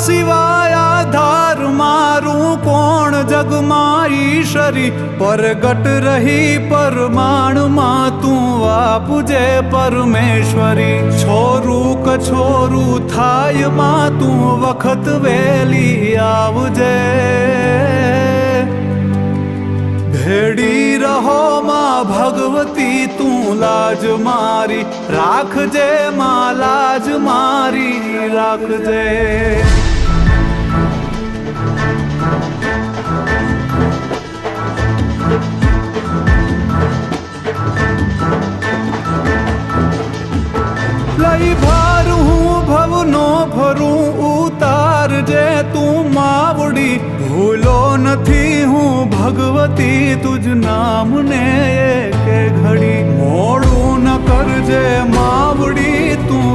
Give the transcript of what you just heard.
સિવાય આધાર મારું કોણ જગમાં ઈશ્વરી પરગટ રહી પરમાણમાં તું આપજે પરમેશ્વરી છોરું કછોરું થાય માં તું વખત વેલી આવજે ભેડી રહો માં ભગવતી તું લાજ મારી રાખજે માં લાજ મારી રાખજે લઈ ભાર હું ભવનો ભરું ઉતારજે તું માવડી ભૂલો નથી હું ભગવતી તુજ નામને એક ઘડી મોડું ન કરજે માવડી તું